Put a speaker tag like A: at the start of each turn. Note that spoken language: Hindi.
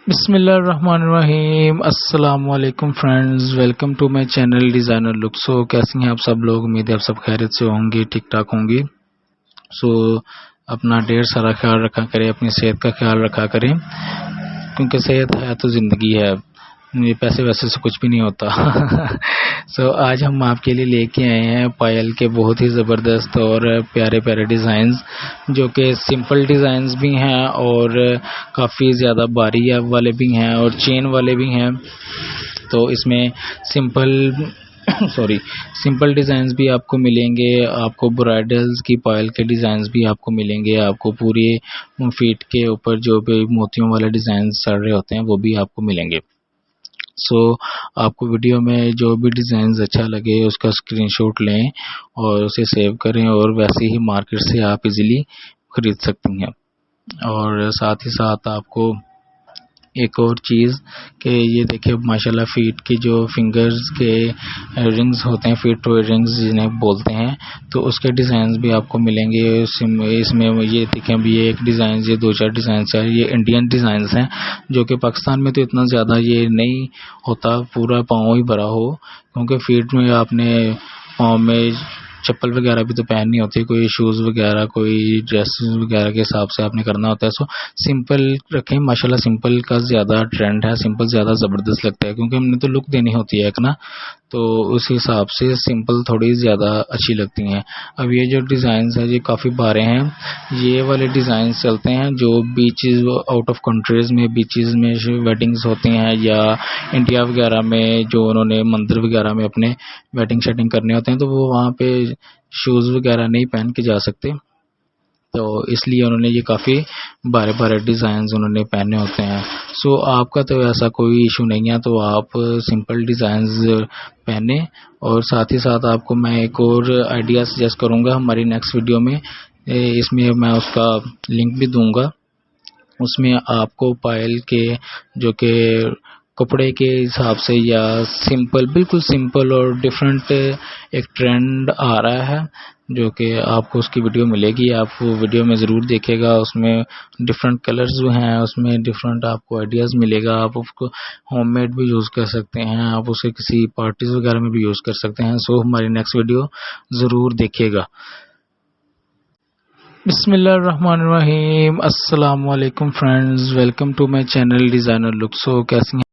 A: बिस्मिल्लाहिर्रहमानिर्रहीम। अस्सलाम वालेकुम friends, welcome to my channel designer look. So कैसी हैं आप सब लोग? उम्मीद है आप सब खैरियत से होंगे, ठीक ठाक होंगी। सो अपना ढेर सारा ख्याल रखा करें, अपनी सेहत का ख्याल रखा करें, क्योंकि सेहत है तो ज़िंदगी है। ये पैसे वैसे से कुछ भी नहीं होता। सो आज हम आपके लिए लेके आए हैं पायल के बहुत ही ज़बरदस्त और प्यारे प्यारे डिज़ाइंस, जो कि सिंपल डिज़ाइंस भी हैं और काफ़ी ज़्यादा बारी वाले भी हैं और चेन वाले भी हैं। तो इसमें सिंपल सिंपल डिज़ाइंस भी आपको मिलेंगे, आपको ब्राइडल्स की पायल के डिज़ाइंस भी आपको मिलेंगे, आपको पूरे फीट के ऊपर जो भी मोतियों वाले डिज़ाइन चल रहे होते हैं वो भी आपको मिलेंगे। सो आपको वीडियो में जो भी डिज़ाइन अच्छा लगे उसका स्क्रीनशॉट लें और उसे सेव करें, और वैसे ही मार्केट से आप इजीली खरीद सकती हैं। और साथ ही साथ आपको एक और चीज़ कि ये देखिए माशाल्लाह फीट की जो फिंगर्स के रिंग्स होते हैं, फीट टू रिंग्स जिन्हें बोलते हैं, तो उसके डिज़ाइन भी आपको मिलेंगे। इसमें ये देखें, अभी ये एक डिज़ाइन, ये दो चार डिज़ाइन है, ये इंडियन डिज़ाइन हैं, जो कि पाकिस्तान में तो इतना ज़्यादा ये नहीं होता, पूरा पाँव ही भरा हो, क्योंकि फीट में आपने पाँव में चप्पल वगैरह भी तो पहननी होती है, कोई शूज़ वगैरह, कोई ड्रेसेस वगैरह के हिसाब से आपने करना होता है। सो सिंपल रखें, माशाल्लाह सिंपल का ज़्यादा ट्रेंड है, सिंपल ज़्यादा ज़बरदस्त लगता है, क्योंकि हमने तो लुक देनी होती है एक ना, तो उस हिसाब से सिंपल थोड़ी ज़्यादा अच्छी लगती हैं। अब ये जो डिज़ाइंस हैं ये काफ़ी बारे हैं, ये वाले डिज़ाइंस चलते हैं जो बीचेस, आउट ऑफ कंट्रीज़ में बीचेस में वेडिंग्स होती हैं, या इंडिया वगैरह में जो उन्होंने मंदिर वगैरह में अपने वेडिंग शेडिंग करने होते हैं, तो वो वहाँ पे शूज़ वगैरह नहीं पहन के जा सकते, तो इसलिए उन्होंने ये काफ़ी बारे बारे डिज़ाइंस उन्होंने पहने होते हैं। सो आपका तो ऐसा कोई इशू नहीं है, तो आप सिंपल डिज़ाइंस पहने। और साथ ही साथ आपको मैं एक और आइडिया सजेस्ट करूँगा हमारी नेक्स्ट वीडियो में, इसमें मैं उसका लिंक भी दूँगा। उसमें आपको पायल के जो कि कपड़े के हिसाब से, या सिंपल, बिल्कुल सिंपल और डिफरेंट एक ट्रेंड आ रहा है, जो कि आपको उसकी वीडियो मिलेगी, आप वो वीडियो में ज़रूर देखेगा। उसमें डिफरेंट कलर्स जो हैं, उसमें डिफरेंट आपको आइडियाज़ मिलेगा। आप उसको होममेड भी यूज़ कर सकते हैं, आप उसे किसी पार्टीज़ वगैरह में भी यूज़ कर सकते हैं। सो हमारी नेक्स्ट वीडियो ज़रूर देखिएगा। बिस्मिल्लाहिर्रहमानिर्रहीम। अस्सलाम वालेकुम friends, welcome to my channel designer look. So कैसी हैं